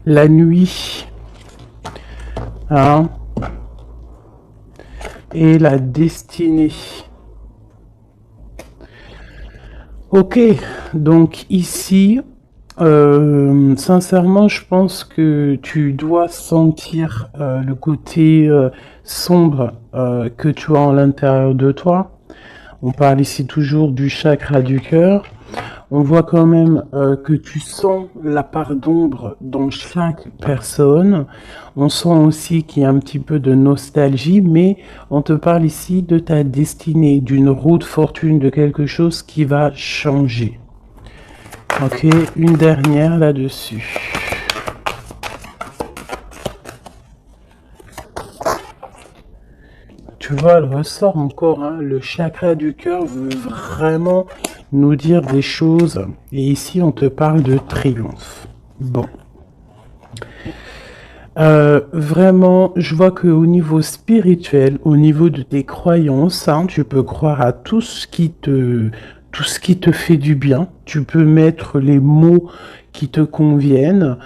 la nuit, hein, et la destinée. Ok, donc ici, sincèrement, je pense que tu dois sentir le côté sombre que tu as à l'intérieur de toi. On parle ici toujours du chakra du cœur. On voit quand même que tu sens la part d'ombre dans chaque personne. On sent aussi qu'il y a un petit peu de nostalgie, mais on te parle ici de ta destinée, d'une route fortune, de quelque chose qui va changer. Ok, une dernière là-dessus. Tu vois, elle ressort encore, hein, le chakra du cœur veut vraiment nous dire des choses. Et ici, on te parle de triomphe. Bon. Vraiment, je vois qu'au niveau spirituel, au niveau de tes croyances, hein, tu peux croire à tout ce qui te fait du bien. Tu peux mettre les mots qui te conviennent,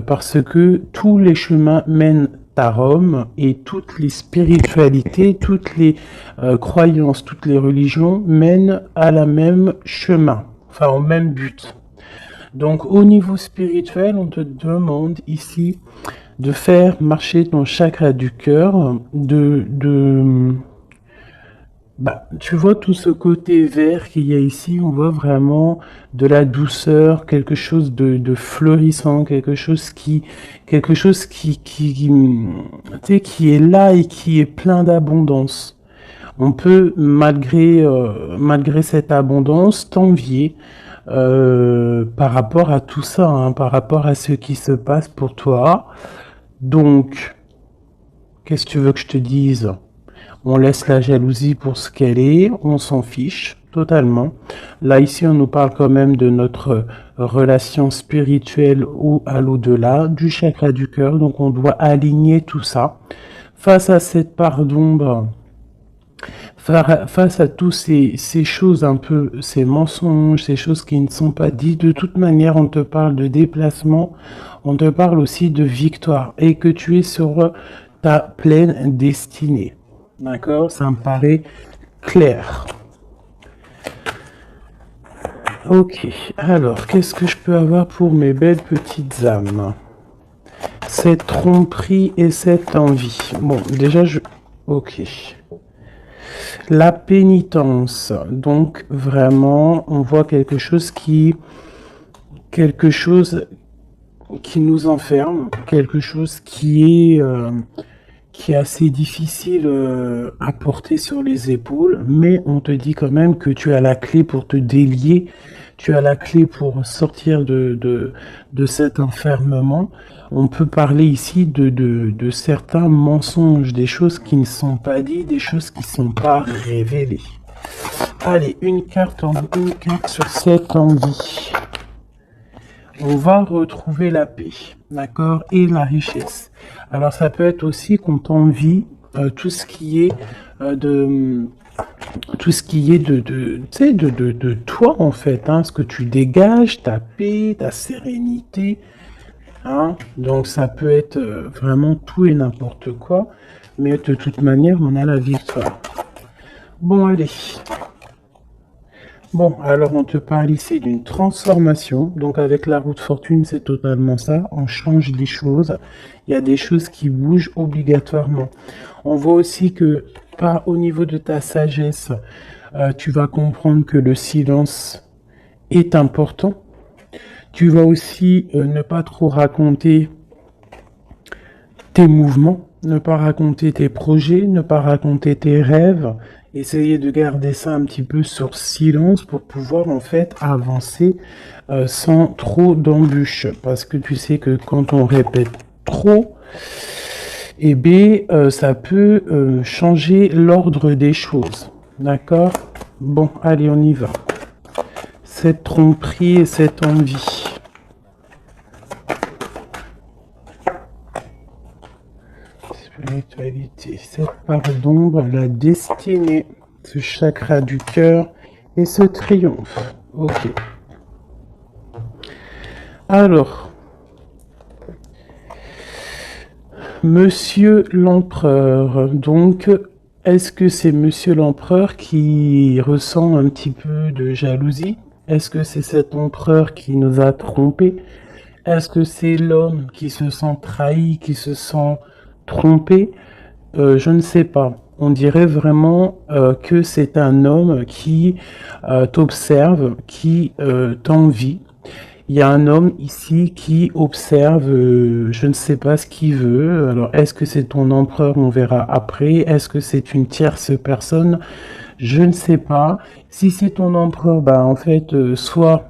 parce que tous les chemins mènent à Rome et toutes les spiritualités, toutes les croyances, toutes les religions mènent à la même chemin, enfin au même but. Donc au niveau spirituel, on te demande ici de faire marcher ton chakra du cœur, tu vois tout ce côté vert qu'il y a ici, on voit vraiment de la douceur, quelque chose de fleurissant, quelque chose tu sais, qui est là et qui est plein d'abondance. On peut, malgré cette abondance, t'envier par rapport à tout ça, hein, par rapport à ce qui se passe pour toi. Donc, qu'est-ce que tu veux que je te dise? On laisse la jalousie pour ce qu'elle est, on s'en fiche totalement. Là, ici, on nous parle quand même de notre relation spirituelle ou à l'au-delà, du chakra du cœur, donc on doit aligner tout ça. Face à cette part d'ombre, face à tous ces choses un peu, ces mensonges, ces choses qui ne sont pas dites, de toute manière, on te parle de déplacement, on te parle aussi de victoire et que tu es sur ta pleine destinée. D'accord? Ça me paraît clair. Ok, alors, qu'est-ce que je peux avoir pour mes belles petites âmes? Cette tromperie et cette envie. Bon, déjà, Ok. La pénitence. Donc, vraiment, on voit quelque chose qui nous enferme, quelque chose qui est assez difficile à porter sur les épaules, mais on te dit quand même que tu as la clé pour te délier, tu as la clé pour sortir de cet enfermement. On peut parler ici de certains mensonges, des choses qui ne sont pas dites, des choses qui ne sont pas révélées. Allez, une carte sur cette envie. On va retrouver la paix, d'accord, et la richesse. Alors ça peut être aussi qu'on t'envie tout ce qui est tout ce qui est tu sais, de toi en fait, hein, ce que tu dégages, ta paix, ta sérénité, hein. Donc ça peut être vraiment tout et n'importe quoi, mais de toute manière on a la victoire. Bon allez. Bon, alors on te parle ici d'une transformation. Donc avec la route fortune, c'est totalement ça. On change des choses. Il y a des choses qui bougent obligatoirement. On voit aussi que, pas au niveau de ta sagesse, tu vas comprendre que le silence est important. Tu vas aussi ne pas trop raconter tes mouvements, ne pas raconter tes projets, ne pas raconter tes rêves. Essayer de garder ça un petit peu sur silence pour pouvoir en fait avancer sans trop d'embûches. Parce que tu sais que quand on répète trop, eh bien, ça peut changer l'ordre des choses. D'accord? Bon, allez, on y va. Cette tromperie et cette envie. Spiritualité, cette part d'ombre, la destinée, ce chakra du cœur et ce triomphe. Ok. Alors, Monsieur l'Empereur, donc, est-ce que c'est Monsieur l'Empereur qui ressent un petit peu de jalousie? Est-ce que c'est cet empereur qui nous a trompés? Est-ce que c'est l'homme qui se sent trahi, qui se sent trompé? Je ne sais pas. On dirait vraiment que c'est un homme qui t'observe, qui t'envie. Il y a un homme ici qui observe, je ne sais pas ce qu'il veut. Alors, est-ce que c'est ton empereur? On verra après. Est-ce que c'est une tierce personne? Je ne sais pas. Si c'est ton empereur, bah en fait, soit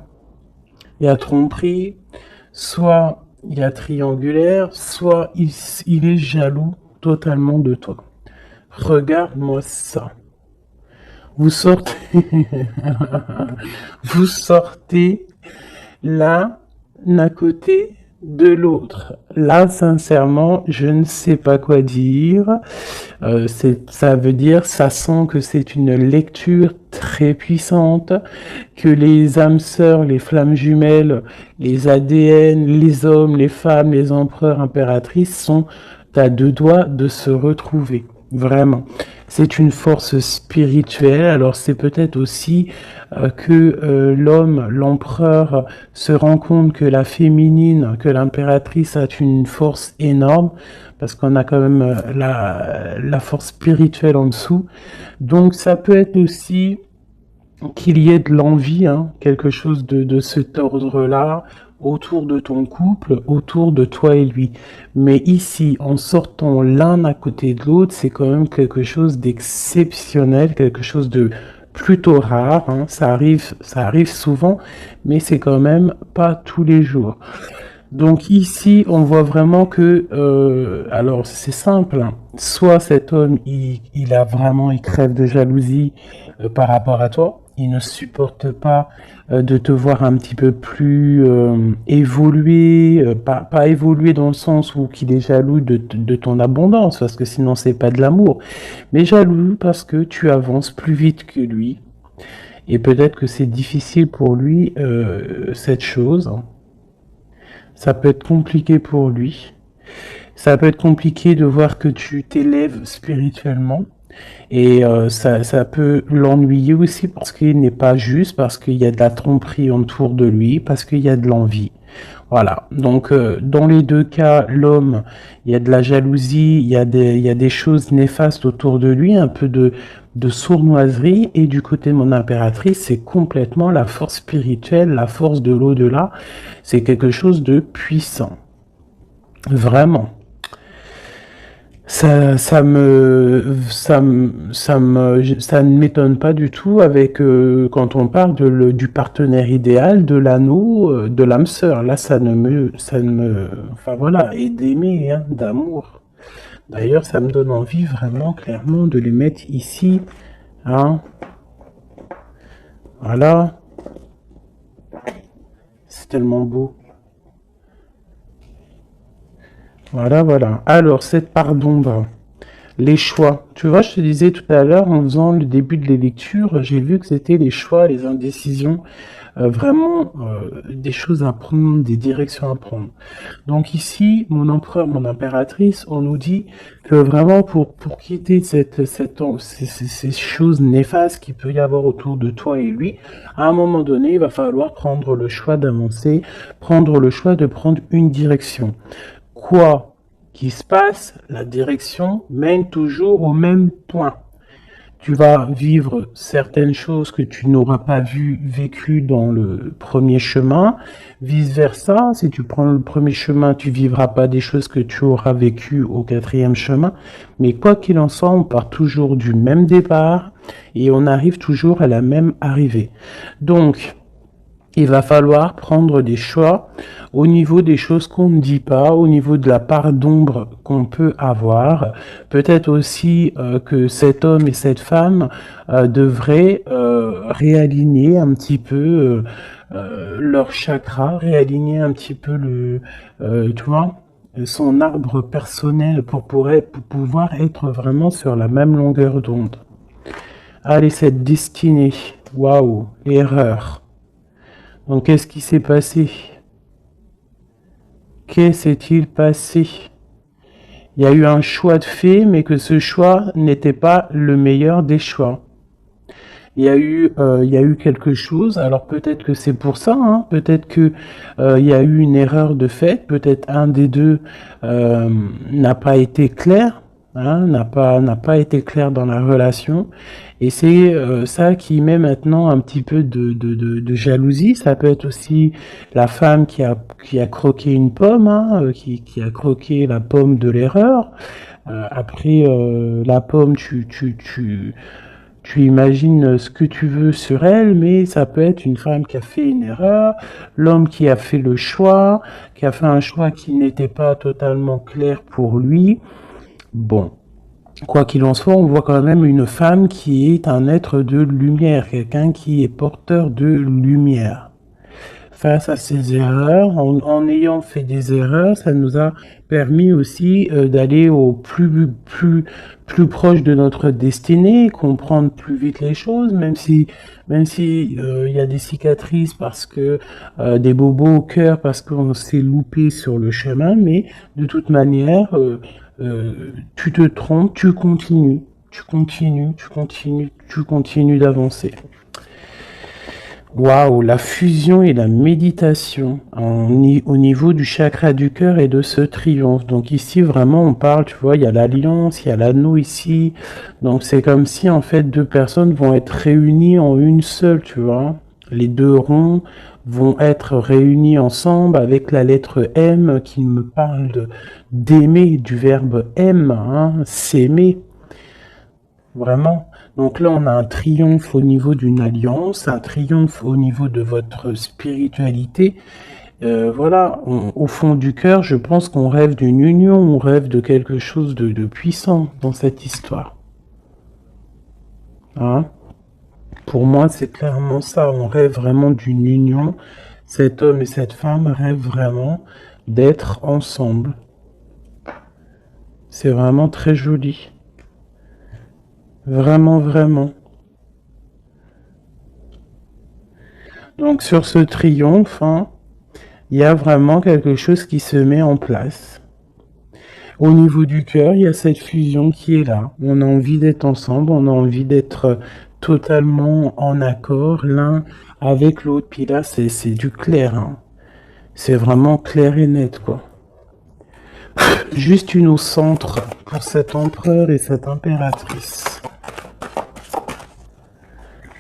il y a tromperie, soit il y a triangulaire, soit il est jaloux totalement de toi. Regarde-moi ça. Vous sortez, vous sortez l'un à côté de l'autre. Là, sincèrement, je ne sais pas quoi dire. Ça veut dire, ça sent que c'est une lecture très puissante, que les âmes sœurs, les flammes jumelles, les ADN, les hommes, les femmes, les empereurs, impératrices sont à deux doigts de se retrouver. Vraiment. C'est une force spirituelle. Alors c'est peut-être aussi que l'homme, l'empereur, se rend compte que la féminine, que l'impératrice a une force énorme, parce qu'on a quand même la force spirituelle en dessous. Donc ça peut être aussi qu'il y ait de l'envie, hein, quelque chose de cet ordre-là, autour de ton couple, autour de toi et lui. Mais ici, en sortant l'un à côté de l'autre, c'est quand même quelque chose d'exceptionnel, quelque chose de plutôt rare, hein. Ça arrive souvent, mais c'est quand même pas tous les jours. Donc ici, on voit vraiment que, alors c'est simple, hein. Soit cet homme, il crève de jalousie par rapport à toi, il ne supporte pas de te voir un petit peu plus évoluer, pas évoluer dans le sens où qu'il est jaloux de ton abondance, parce que sinon c'est pas de l'amour, mais jaloux parce que tu avances plus vite que lui, et peut-être que c'est difficile pour lui cette chose. Ça peut être compliqué pour lui. Ça peut être compliqué de voir que tu t'élèves spirituellement. Et ça peut l'ennuyer aussi parce qu'il n'est pas juste, parce qu'il y a de la tromperie autour de lui, parce qu'il y a de l'envie. Voilà. Donc, dans les deux cas, l'homme, il y a de la jalousie, il y a des choses néfastes autour de lui, un peu de sournoiserie. Et du côté de mon impératrice, c'est complètement la force spirituelle, la force de l'au-delà. C'est quelque chose de puissant. Vraiment. Ça ne m'étonne pas du tout avec quand on parle du partenaire idéal, de l'anneau, de l'âme sœur. Là, enfin voilà, et d'aimer, hein, d'amour. D'ailleurs, ça me donne envie vraiment, clairement, de les mettre ici, hein. Voilà, c'est tellement beau. Voilà, voilà. Alors, cette part d'ombre. Les choix. Tu vois, je te disais tout à l'heure, en faisant le début de les lectures, j'ai vu que c'était les choix, les indécisions, vraiment des choses à prendre, des directions à prendre. Donc ici, mon empereur, mon impératrice, on nous dit que vraiment pour quitter ces choses néfastes qu'il peut y avoir autour de toi et lui, à un moment donné, il va falloir prendre le choix d'avancer, prendre le choix de prendre une direction. Quoi qui se passe, la direction mène toujours au même point. Tu vas vivre certaines choses que tu n'auras pas vécues dans le premier chemin. Vice versa, si tu prends le premier chemin, tu vivras pas des choses que tu auras vécues au quatrième chemin. Mais quoi qu'il en soit, on part toujours du même départ et on arrive toujours à la même arrivée. Donc, il va falloir prendre des choix au niveau des choses qu'on ne dit pas, au niveau de la part d'ombre qu'on peut avoir. Peut-être aussi que cet homme et cette femme devraient réaligner un petit peu leur chakra, réaligner un petit peu tu vois, son arbre personnel pour pouvoir être vraiment sur la même longueur d'onde. Allez, cette destinée, waouh, erreur. Donc, qu'est-ce qui s'est passé? Qu'est-ce s'est-il passé? Il y a eu un choix de fait, mais que ce choix n'était pas le meilleur des choix. Il y a eu quelque chose. Alors peut-être que c'est pour ça, hein, peut-être que il y a eu une erreur de fait. Peut-être un des deux n'a pas été clair, hein, n'a pas été clair dans la relation. Et c'est ça qui met maintenant un petit peu de jalousie. Ça peut être aussi la femme qui a croqué une pomme, hein, qui a croqué la pomme de l'erreur. Après la pomme, tu imagines ce que tu veux sur elle, mais ça peut être une femme qui a fait une erreur, l'homme qui a fait le choix, qui a fait un choix qui n'était pas totalement clair pour lui. Bon, quoi qu'il en soit, on voit quand même une femme qui est un être de lumière, quelqu'un qui est porteur de lumière. Face à ces erreurs, en ayant fait des erreurs, ça nous a permis aussi d'aller au plus proche de notre destinée, comprendre plus vite les choses, même si il y a des cicatrices parce que des bobos au cœur parce qu'on s'est loupé sur le chemin, mais de toute manière, tu te trompes, tu continues d'avancer. Waouh, la fusion et la méditation au niveau du chakra du cœur et de ce triomphe. Donc ici, vraiment, on parle, tu vois, il y a l'alliance, il y a l'anneau ici. Donc c'est comme si, en fait, deux personnes vont être réunies en une seule, tu vois. Les deux ronds vont être réunis ensemble avec la lettre M qui me parle d'aimer, du verbe aime, hein, s'aimer. Vraiment. Donc là, on a un triomphe au niveau d'une alliance, un triomphe au niveau de votre spiritualité. Voilà, au fond du cœur, je pense qu'on rêve d'une union, on rêve de quelque chose de puissant dans cette histoire. Hein? Pour moi, c'est clairement ça. On rêve vraiment d'une union. Cet homme et cette femme rêvent vraiment d'être ensemble. C'est vraiment très joli. Vraiment, vraiment. Donc sur ce triomphe, hein, il y a vraiment quelque chose qui se met en place. Au niveau du cœur, il y a cette fusion qui est là. On a envie d'être ensemble, on a envie d'être totalement en accord l'un avec l'autre. Puis là, c'est du clair. Hein. C'est vraiment clair et net, quoi. Juste une au centre pour cet empereur et cette impératrice.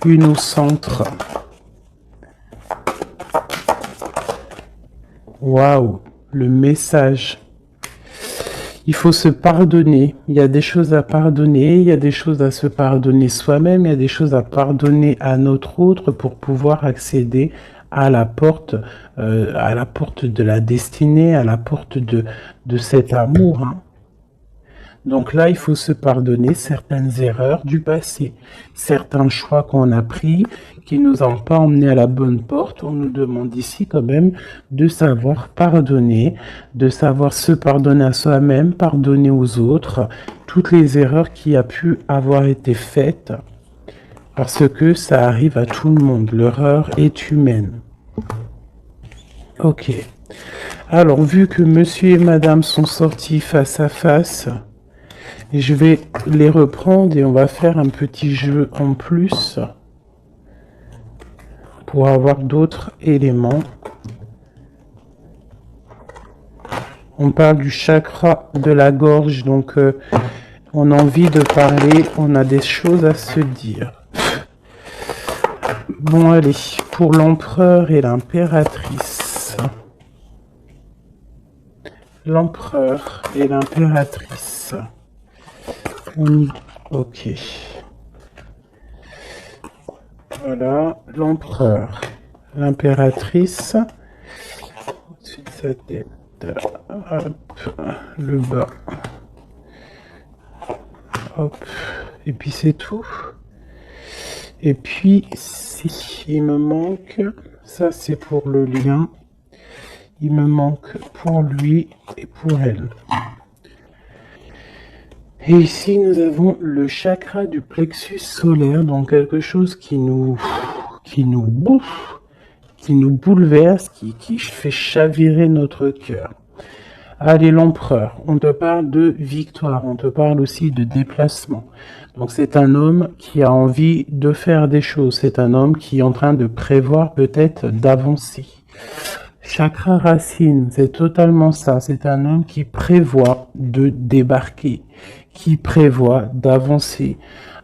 Une au centre. Waouh, le message. Il faut se pardonner. Il y a des choses à pardonner, il y a des choses à se pardonner soi-même, il y a des choses à pardonner à notre autre pour pouvoir accéder à la porte de la destinée, à la porte de cet amour. Hein. Donc là, il faut se pardonner certaines erreurs du passé, certains choix qu'on a pris qui nous ont pas emmenés à la bonne porte. On nous demande ici quand même de savoir pardonner, de savoir se pardonner à soi-même, pardonner aux autres, toutes les erreurs qui a pu avoir été faites, parce que ça arrive à tout le monde. L'erreur est humaine. Ok. Alors, vu que monsieur et madame sont sortis face à face, je vais les reprendre et on va faire un petit jeu en plus pour avoir d'autres éléments. On parle du chakra de la gorge, donc on a envie de parler, on a des choses à se dire. Bon allez, pour l'empereur et l'impératrice. L'empereur et l'impératrice. On y... Ok. Voilà, l'empereur, l'impératrice, au-dessus de sa tête, hop, le bas, hop, et puis c'est tout. Et puis, si il me manque, ça c'est pour le lien, il me manque pour lui et pour elle. Et ici, nous avons le chakra du plexus solaire, donc quelque chose qui nous bouffe, qui nous bouleverse, qui fait chavirer notre cœur. Allez, l'empereur, on te parle de victoire, on te parle aussi de déplacement. Donc c'est un homme qui a envie de faire des choses, c'est un homme qui est en train de prévoir peut-être d'avancer. Chakra racine, c'est totalement ça, c'est un homme qui prévoit de débarquer, qui prévoit d'avancer,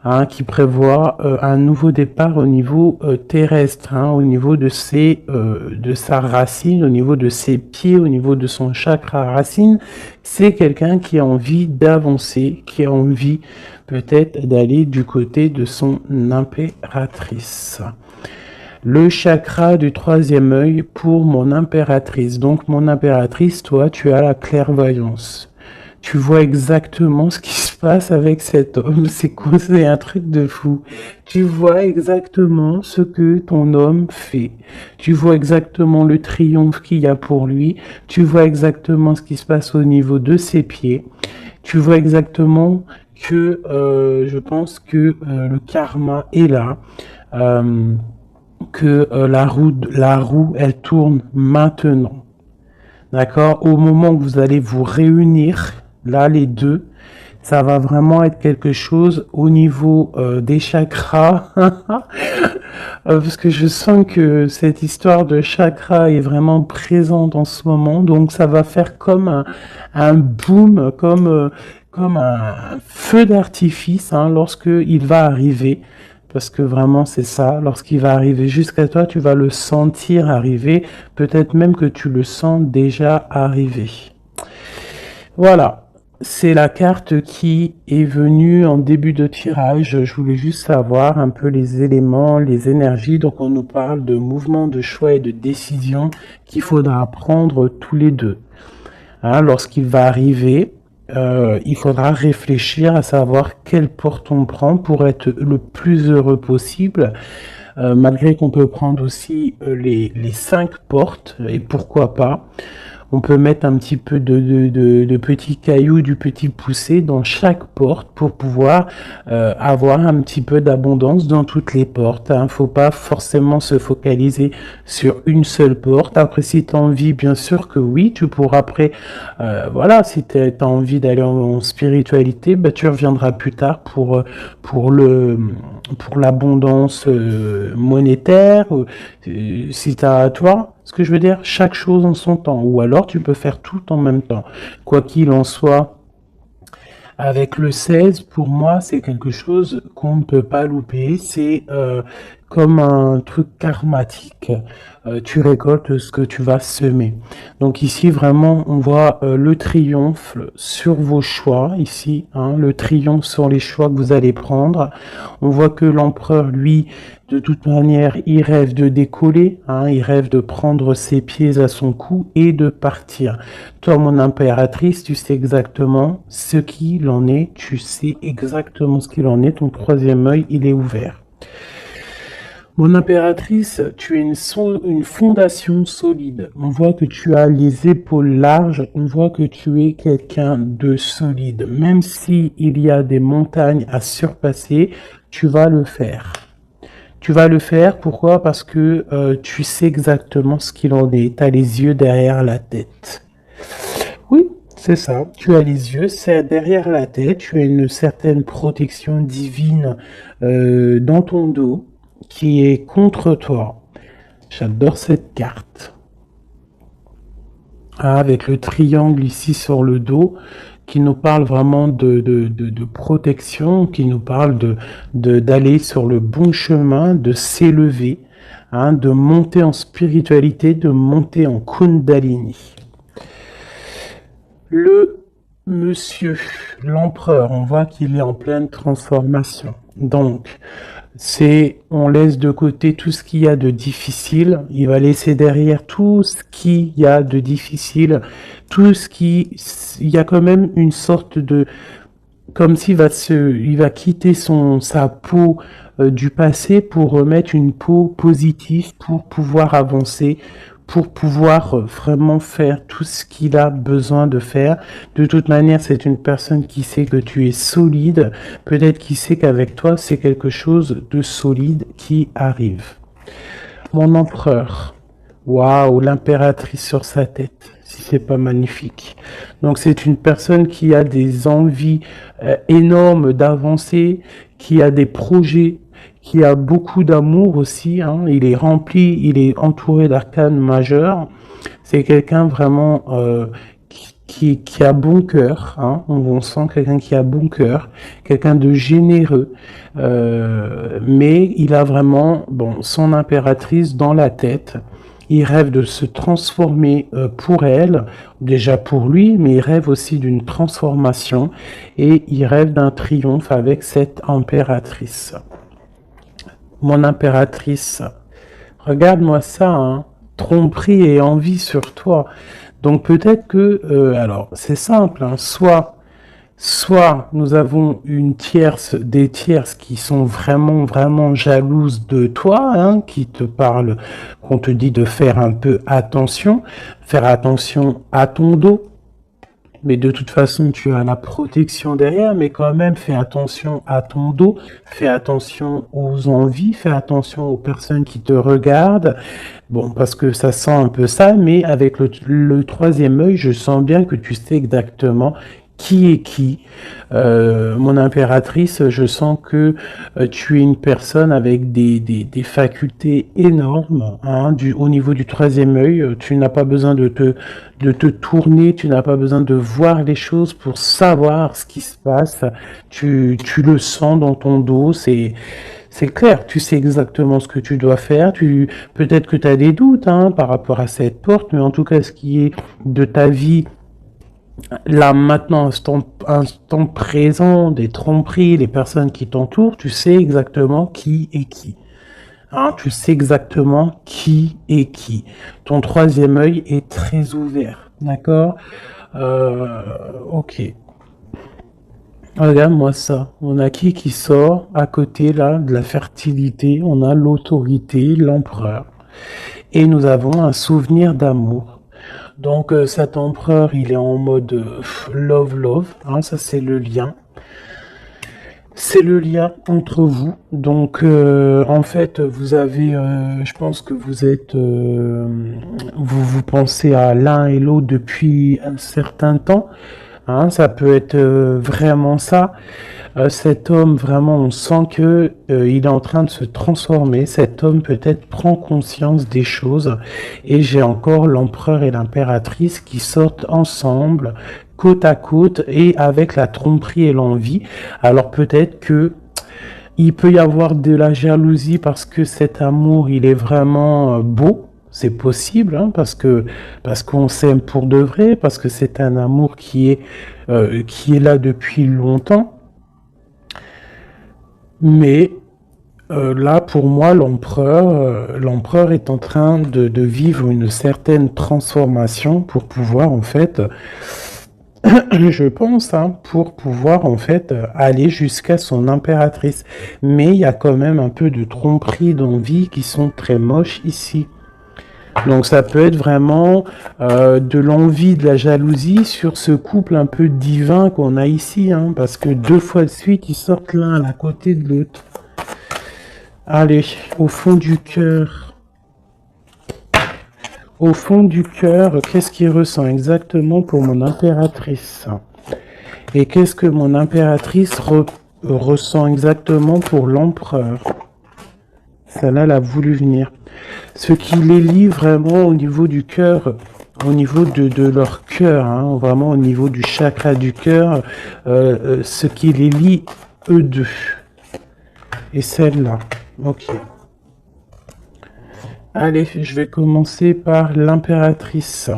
hein, qui prévoit un nouveau départ au niveau terrestre, hein, au niveau de sa racine, au niveau de ses pieds, au niveau de son chakra racine. C'est quelqu'un qui a envie d'avancer, qui a envie peut-être d'aller du côté de son impératrice. Le chakra du troisième œil pour mon impératrice. Donc mon impératrice, toi, tu as la clairvoyance. Tu vois exactement ce qui se passe avec cet homme. C'est quoi? C'est un truc de fou. Tu vois exactement ce que ton homme fait. Tu vois exactement le triomphe qu'il y a pour lui. Tu vois exactement ce qui se passe au niveau de ses pieds. Tu vois exactement que je pense que le karma est là. Que la roue, elle tourne maintenant. D'accord? Au moment où vous allez vous réunir, là, les deux, ça va vraiment être quelque chose au niveau des chakras. Parce que je sens que cette histoire de chakra est vraiment présente en ce moment. Donc, ça va faire comme un boom, comme un feu d'artifice, hein, lorsque il va arriver. Parce que vraiment, c'est ça. Lorsqu'il va arriver jusqu'à toi, tu vas le sentir arriver. Peut-être même que tu le sens déjà arriver. Voilà. C'est la carte qui est venue en début de tirage. Je voulais juste savoir un peu les éléments, les énergies. Donc, on nous parle de mouvement, de choix et de décision qu'il faudra prendre tous les deux. Hein, lorsqu'il va arriver, il faudra réfléchir à savoir quelle porte on prend pour être le plus heureux possible, malgré qu'on peut prendre aussi les 5 portes, et pourquoi pas. On peut mettre un petit peu de petits cailloux, du petit poussé dans chaque porte pour pouvoir avoir un petit peu d'abondance dans toutes les portes. Hein. Faut pas forcément se focaliser sur une seule porte. Après, si tu as envie, bien sûr que oui, tu pourras après, voilà, si tu as envie d'aller en spiritualité, bah, tu reviendras plus tard pour l'abondance monétaire. Si tu as, toi, ce que je veux dire, chaque chose en son temps. Ou alors, tu peux faire tout en même temps. Quoi qu'il en soit, avec le 16, pour moi, c'est quelque chose qu'on ne peut pas louper. C'est comme un truc karmatique. Tu récoltes ce que tu vas semer. Donc ici, vraiment, on voit le triomphe sur vos choix. Ici, hein, le triomphe sur les choix que vous allez prendre. On voit que l'empereur, lui, de toute manière, il rêve de décoller. Hein, il rêve de prendre ses pieds à son cou et de partir. Toi, mon impératrice, tu sais exactement ce qu'il en est. Tu sais exactement ce qu'il en est. Ton troisième œil, il est ouvert. Mon impératrice, tu es une fondation solide. On voit que tu as les épaules larges. On voit que tu es quelqu'un de solide. Même si il y a des montagnes à surpasser, tu vas le faire. Tu vas le faire, pourquoi? Parce que tu sais exactement ce qu'il en est. Tu as les yeux derrière la tête. Oui, c'est ça. Tu as les yeux, c'est derrière la tête. Tu as une certaine protection divine dans ton dos qui est contre toi. J'adore cette carte. Ah, avec le triangle ici sur le dos qui nous parle vraiment de protection, qui nous parle d'aller sur le bon chemin, de s'élever, hein, de monter en spiritualité, de monter en Kundalini. Le monsieur, l'empereur, on voit qu'il est en pleine transformation. Donc, on laisse de côté tout ce qu'il y a de difficile, il va laisser derrière tout ce qu'il y a de difficile, il y a quand même une sorte de, comme s'il il va quitter sa peau du passé pour remettre une peau positive pour pouvoir avancer, pour pouvoir vraiment faire tout ce qu'il a besoin de faire. De toute manière, c'est une personne qui sait que tu es solide. Peut-être qu'il sait qu'avec toi, c'est quelque chose de solide qui arrive. Mon empereur. Waouh, l'impératrice sur sa tête. si c'est pas magnifique. Donc c'est une personne qui a des envies énormes d'avancer, qui a des projets, qui a beaucoup d'amour aussi, hein. Il est rempli, il est entouré d'arcanes majeurs. C'est quelqu'un vraiment qui a bon cœur, hein. On sent quelqu'un qui a bon cœur, quelqu'un de généreux, mais il a vraiment bon son impératrice dans la tête. Il rêve de se transformer pour elle, déjà pour lui, mais il rêve aussi d'une transformation et il rêve d'un triomphe avec cette impératrice. Mon impératrice, regarde-moi ça, hein. Tromperie et envie sur toi. Donc peut-être que, alors c'est simple, hein, soit nous avons une tierce, des tierces qui sont vraiment, vraiment jalouses de toi, hein, qui te parlent, qu'on te dit de faire attention à ton dos. Mais de toute façon, tu as la protection derrière, mais quand même, fais attention à ton dos, fais attention aux envies, fais attention aux personnes qui te regardent. Bon, parce que ça sent un peu ça, mais avec le troisième œil, je sens bien que tu sais exactement qui est qui. Mon impératrice, je sens que tu es une personne avec des facultés énormes, hein, au niveau du troisième œil. Tu n'as pas besoin de te tourner, tu n'as pas besoin de voir les choses pour savoir ce qui se passe. Tu le sens dans ton dos, c'est clair, tu sais exactement ce que tu dois faire. Peut-être que tu as des doutes, hein, par rapport à cette porte, mais en tout cas, ce qui est de ta vie, là maintenant, instant présent, des tromperies, les personnes qui t'entourent, tu sais exactement qui est qui. Hein, tu sais exactement qui est qui. Ton troisième œil est très ouvert, d'accord? Ok. Regarde-moi ça. On a qui sort à côté là de la fertilité. On a l'autorité, l'empereur. Et nous avons un souvenir d'amour. Donc cet empereur, il est en mode love, hein, ça c'est le lien. C'est le lien entre vous. Donc en fait, vous avez, je pense que vous pensez à l'un et l'autre depuis un certain temps. Hein, ça peut être vraiment ça. Cet homme, vraiment, on sent que il est en train de se transformer. Cet homme peut-être prend conscience des choses. Et j'ai encore l'empereur et l'impératrice qui sortent ensemble, côte à côte, et avec la tromperie et l'envie. Alors peut-être que il peut y avoir de la jalousie parce que cet amour, il est vraiment beau. C'est possible, hein, parce qu'on s'aime pour de vrai, parce que c'est un amour qui est là depuis longtemps. Mais là, pour moi, l'empereur est en train de vivre une certaine transformation pour pouvoir, en fait, je pense, hein, pour pouvoir, en fait, aller jusqu'à son impératrice. Mais il y a quand même un peu de tromperie d'envie qui sont très moches ici. Donc ça peut être vraiment de l'envie, de la jalousie sur ce couple un peu divin qu'on a ici, hein, parce que 2 fois de suite, ils sortent l'un à côté de l'autre. Allez, au fond du cœur. Au fond du cœur, qu'est-ce qu'il ressent exactement pour mon impératrice? Et qu'est-ce que mon impératrice ressent exactement pour l'empereur? Celle-là, elle a voulu venir. Ce qui les lie vraiment au niveau du cœur, au niveau de leur cœur, hein, vraiment au niveau du chakra du cœur, ce qui les lie eux deux. Et celle-là. Ok. Allez, je vais commencer par l'impératrice.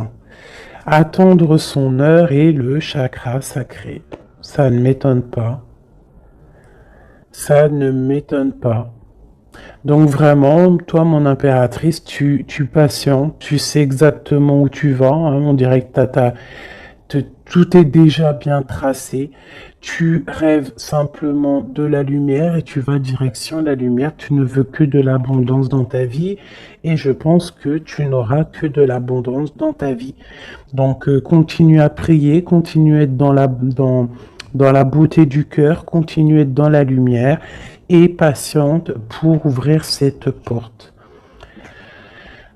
Attendre son heure et le chakra sacré. Ça ne m'étonne pas. Ça ne m'étonne pas. Donc vraiment, toi, mon impératrice, tu patientes, tu sais exactement où tu vas, hein, on dirait que tout est déjà bien tracé. Tu rêves simplement de la lumière et tu vas direction la lumière. Tu ne veux que de l'abondance dans ta vie et je pense que tu n'auras que de l'abondance dans ta vie. Donc continue à prier, continue à être dans la beauté du cœur, continue à être dans la lumière et patiente pour ouvrir cette porte.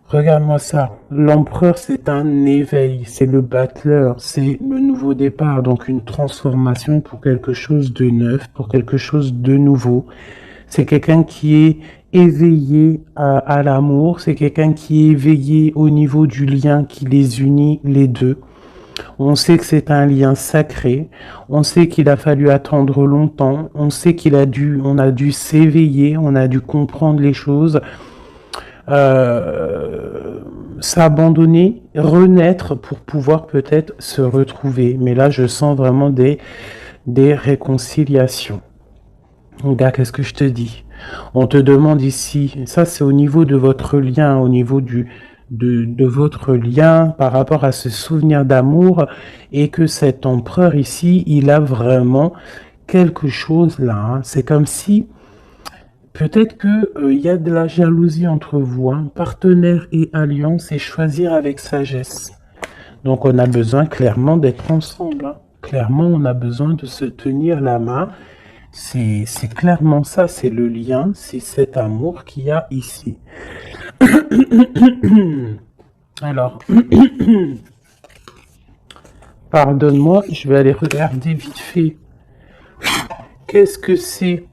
Regarde-moi ça. L'empereur, c'est un éveil, c'est le battleur, c'est le nouveau départ, donc une transformation pour quelque chose de neuf, pour quelque chose de nouveau. C'est quelqu'un qui est éveillé à l'amour, c'est quelqu'un qui est éveillé au niveau du lien qui les unit les deux. On sait que c'est un lien sacré, on sait qu'il a fallu attendre longtemps, on sait on a dû s'éveiller, on a dû comprendre les choses, s'abandonner, renaître pour pouvoir peut-être se retrouver. Mais là, je sens vraiment des réconciliations. Regarde, qu'est-ce que je te dis? On te demande ici, ça c'est au niveau de votre lien, au niveau de votre lien par rapport à ce souvenir d'amour, et que cet empereur ici, il a vraiment quelque chose là, hein. C'est comme si peut-être que il y a de la jalousie entre vous, hein. Partenaire et alliance, et choisir avec sagesse. Donc on a besoin clairement d'être ensemble, hein. Clairement, on a besoin de se tenir la main. C'est clairement ça, c'est le lien, c'est cet amour qu'il y a ici. Alors, pardonne-moi, je vais aller regarder vite fait. Qu'est-ce que c'est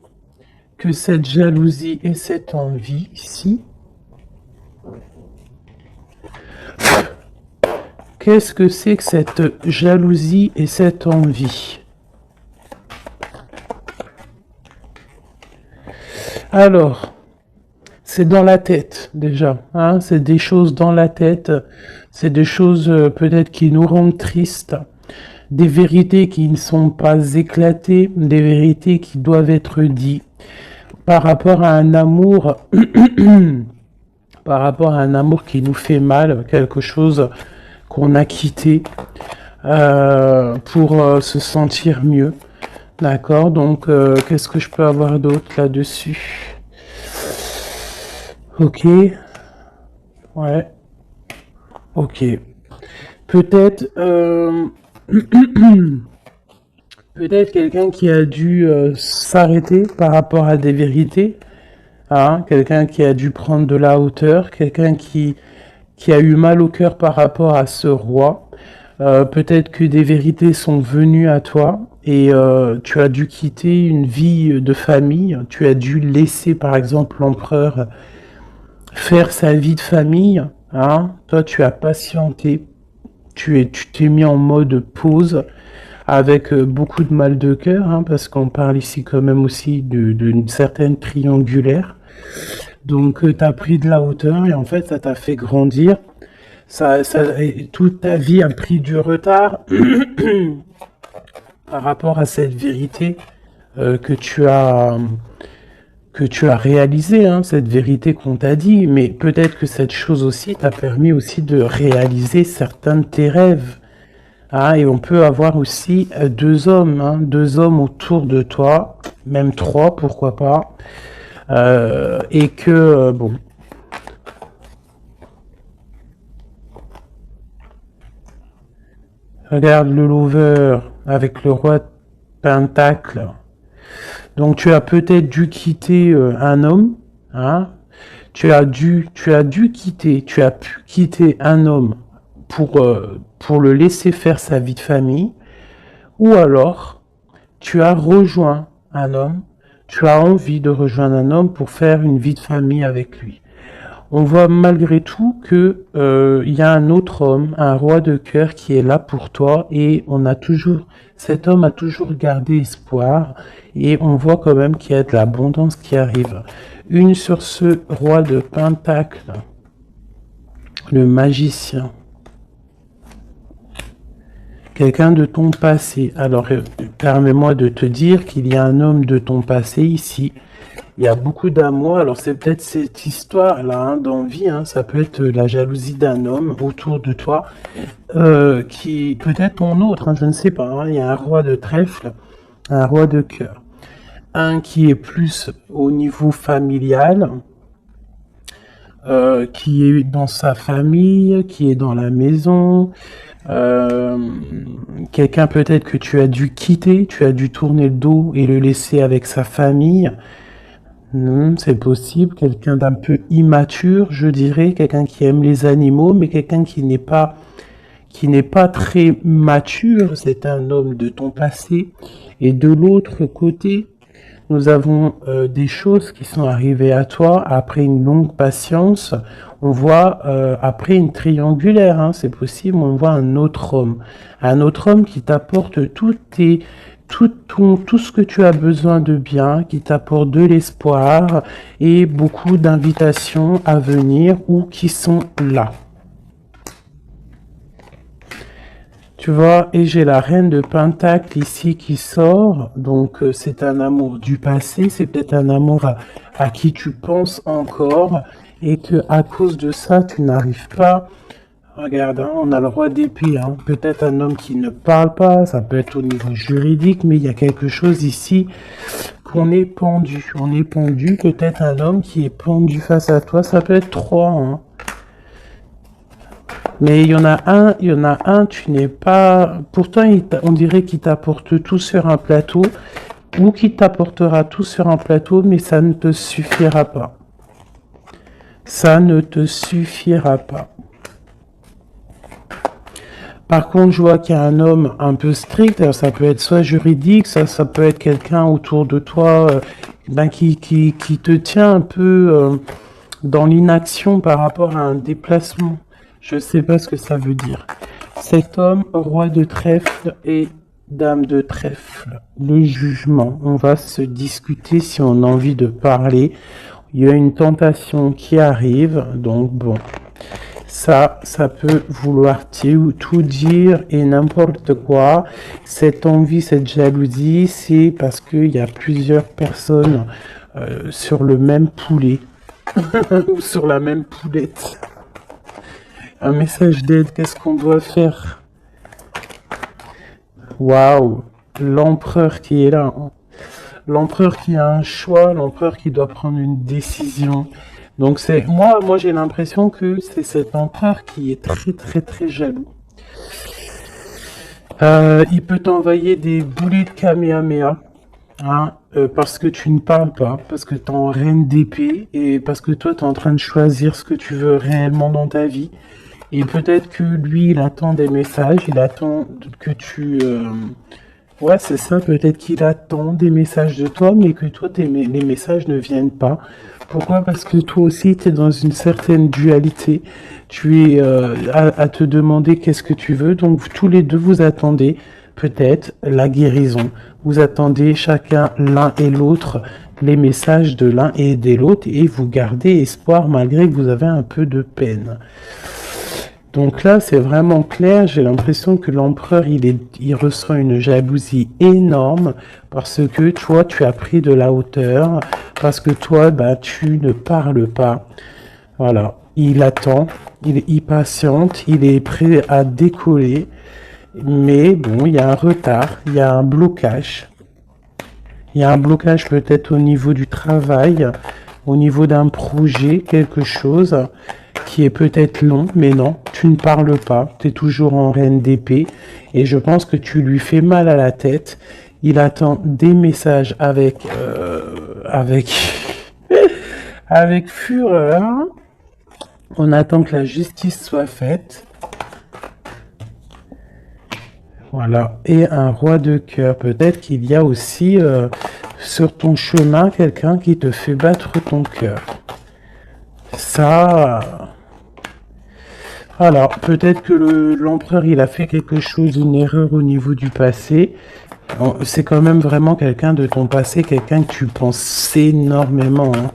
que cette jalousie et cette envie ici? Qu'est-ce que c'est que cette jalousie et cette envie? Alors, c'est dans la tête déjà, hein, c'est des choses dans la tête, c'est des choses peut-être qui nous rendent tristes, des vérités qui ne sont pas éclatées, des vérités qui doivent être dites par rapport à un amour, par rapport à un amour qui nous fait mal, quelque chose qu'on a quitté pour se sentir mieux. D'accord, donc qu'est-ce que je peux avoir d'autre là-dessus? Ok, ouais, ok. Peut-être peut-être quelqu'un qui a dû s'arrêter par rapport à des vérités, hein, quelqu'un qui a dû prendre de la hauteur, quelqu'un qui a eu mal au cœur par rapport à ce roi. Peut-être que des vérités sont venues à toi et tu as dû quitter une vie de famille, tu as dû laisser par exemple l'empereur faire sa vie de famille, hein. Toi tu as patienté, tu t'es mis en mode pause avec beaucoup de mal de cœur, hein, parce qu'on parle ici quand même aussi d'une certaine triangulaire. Donc tu as pris de la hauteur et en fait ça t'a fait grandir. Toute ta vie a pris du retard par rapport à cette vérité que tu as réalisée, hein, cette vérité qu'on t'a dit. Mais peut-être que cette chose aussi t'a permis aussi de réaliser certains de tes rêves. Ah, et on peut avoir aussi deux hommes, hein, deux hommes autour de toi, même trois, pourquoi pas. Et que, bon, regarde le lover avec le roi de Pentacle. Donc tu as peut-être dû quitter un homme, hein. Tu as pu quitter un homme pour le laisser faire sa vie de famille, ou alors tu as rejoint un homme, tu as envie de rejoindre un homme pour faire une vie de famille avec lui. On voit malgré tout que il y a un autre homme, un roi de cœur qui est là pour toi, et cet homme a toujours gardé espoir, et on voit quand même qu'il y a de l'abondance qui arrive. Une sur ce roi de Pentacle, le magicien. Quelqu'un de ton passé. Alors, permets-moi de te dire qu'il y a un homme de ton passé ici. Il y a beaucoup d'amour. Alors, c'est peut-être cette histoire-là, hein, d'envie, hein. Ça peut être la jalousie d'un homme autour de toi, qui peut-être ton autre, hein, je ne sais pas, hein. Il y a un roi de trèfle, un roi de cœur. Un qui est plus au niveau familial, qui est dans sa famille, qui est dans la maison. Quelqu'un peut-être que tu as dû quitter, tu as dû tourner le dos et le laisser avec sa famille. C'est possible, quelqu'un d'un peu immature, je dirais, quelqu'un qui aime les animaux, mais quelqu'un qui n'est pas très mature, c'est un homme de ton passé. Et de l'autre côté, nous avons des choses qui sont arrivées à toi après une longue patience. On voit après une triangulaire, hein, c'est possible, on voit un autre homme qui t'apporte tout ce que tu as besoin de bien, qui t'apporte de l'espoir et beaucoup d'invitations à venir ou qui sont là. Tu vois, et j'ai la reine de Pentacle ici qui sort, donc c'est un amour du passé, c'est peut-être un amour à qui tu penses encore, et que à cause de ça, tu n'arrives pas. Regarde, hein, on a le roi d'épée, hein, peut-être un homme qui ne parle pas, ça peut être au niveau juridique, mais il y a quelque chose ici qu'on est pendu. On est pendu, peut-être un homme qui est pendu face à toi, ça peut être trois, hein. Mais il y en a un, tu n'es pas... Pourtant, on dirait qu'il t'apporte tout sur un plateau, ou qu'il t'apportera tout sur un plateau, mais ça ne te suffira pas. Ça ne te suffira pas. Par contre, je vois qu'il y a un homme un peu strict, alors ça peut être soit juridique, ça peut être quelqu'un autour de toi qui te tient un peu dans l'inaction par rapport à un déplacement. Je sais pas ce que ça veut dire. Cet homme, roi de trèfle et dame de trèfle. Le jugement. On va se discuter si on a envie de parler. Il y a une tentation qui arrive, donc bon. Ça peut vouloir tout dire et n'importe quoi. Cette envie, cette jalousie, c'est parce qu'il y a plusieurs personnes sur le même poulet ou sur la même poulette. Un message d'aide, qu'est-ce qu'on doit faire? Waouh, l'empereur qui est là. Hein. L'empereur qui a un choix, l'empereur qui doit prendre une décision. Donc c'est moi j'ai l'impression que c'est cet empereur qui est très très très jaloux. Il peut t'envoyer des boulets de Kamehameha, hein, parce que tu ne parles pas, parce que tu es en reine d'épée et parce que toi tu es en train de choisir ce que tu veux réellement dans ta vie. Et peut-être que lui il attend des messages, il attend que tu ouais, c'est ça, peut-être qu'il attend des messages de toi, mais que toi, les messages ne viennent pas. Pourquoi? Parce que toi aussi, tu es dans une certaine dualité. Tu es à te demander qu'est-ce que tu veux. Donc, tous les deux, vous attendez peut-être la guérison. Vous attendez chacun, l'un et l'autre, les messages de l'un et de l'autre, et vous gardez espoir malgré que vous avez un peu de peine. Donc là, c'est vraiment clair. J'ai l'impression que l'empereur, il ressent une jalousie énorme parce que toi, tu as pris de la hauteur, parce que toi, tu ne parles pas. Voilà. Il attend, il patiente, il est prêt à décoller. Mais bon, il y a un retard, il y a un blocage. Il y a un blocage peut-être au niveau du travail, au niveau d'un projet, quelque chose qui est peut-être long, mais non, tu ne parles pas, tu es toujours en reine d'épée, et je pense que tu lui fais mal à la tête. Il attend des messages avec avec fureur. On attend que la justice soit faite. Voilà, et un roi de cœur. Peut-être qu'il y a aussi sur ton chemin quelqu'un qui te fait battre ton cœur. Ça... Alors, peut-être que l'empereur, il a fait quelque chose, une erreur au niveau du passé. C'est quand même vraiment quelqu'un de ton passé, quelqu'un que tu penses énormément. Hein.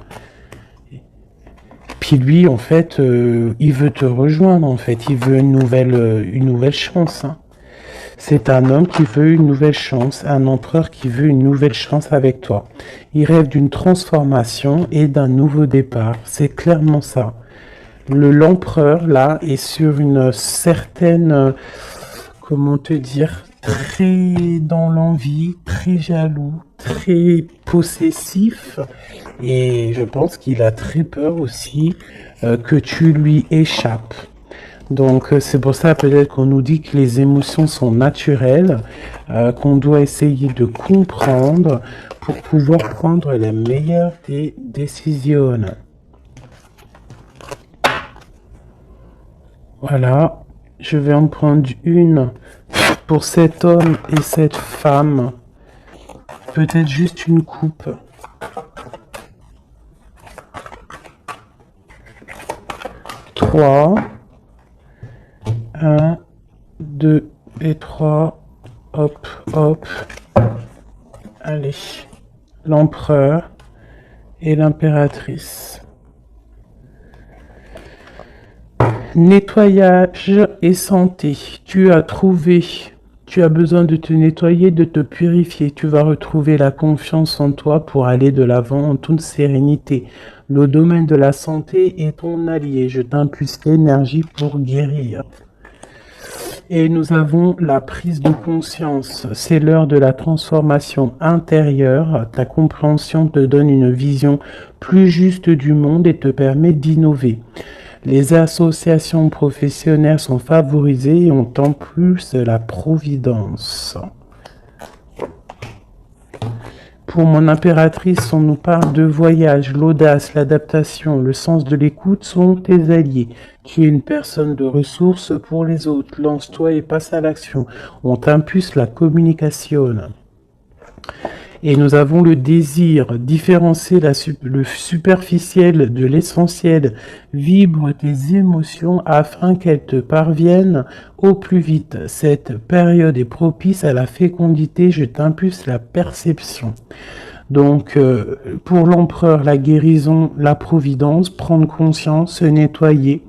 Puis lui, en fait, il veut te rejoindre, en fait. Il veut une nouvelle chance. Hein. C'est un homme qui veut une nouvelle chance, un empereur qui veut une nouvelle chance avec toi. Il rêve d'une transformation et d'un nouveau départ. C'est clairement ça. L'empereur, là, est sur une certaine, comment te dire, très dans l'envie, très jaloux, très possessif. Et je pense qu'il a très peur aussi que tu lui échappes. Donc c'est pour ça peut-être qu'on nous dit que les émotions sont naturelles, qu'on doit essayer de comprendre pour pouvoir prendre la meilleure des décisions. Voilà, je vais en prendre une pour cet homme et cette femme. Peut-être juste une coupe. 3. 1, 2 et 3. Hop, hop. Allez. L'empereur et l'impératrice. Nettoyage et santé. Tu as besoin de te nettoyer, de te purifier. Tu vas retrouver la confiance en toi pour aller de l'avant en toute sérénité. Le domaine de la santé est ton allié. Je t'impulse l'énergie pour guérir. Et nous avons la prise de conscience. C'est l'heure de la transformation intérieure. Ta compréhension te donne une vision plus juste du monde et te permet d'innover. Les associations professionnelles sont favorisées et ont en plus la providence. Pour mon impératrice, on nous parle de voyage, l'audace, l'adaptation, le sens de l'écoute sont tes alliés. Tu es une personne de ressources pour les autres. Lance-toi et passe à l'action. On t'impulse la communication. Et nous avons le désir, différencier le superficiel de l'essentiel. Vibre tes émotions afin qu'elles te parviennent au plus vite. Cette période est propice à la fécondité, je t'impulse la perception. Donc, pour l'empereur, la guérison, la providence, prendre conscience, se nettoyer.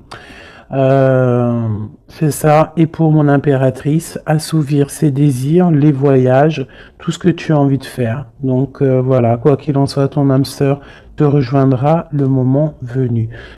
C'est ça. Et pour mon impératrice, assouvir ses désirs, les voyages, tout ce que tu as envie de faire. Donc voilà, quoi qu'il en soit, ton âme sœur te rejoindra le moment venu.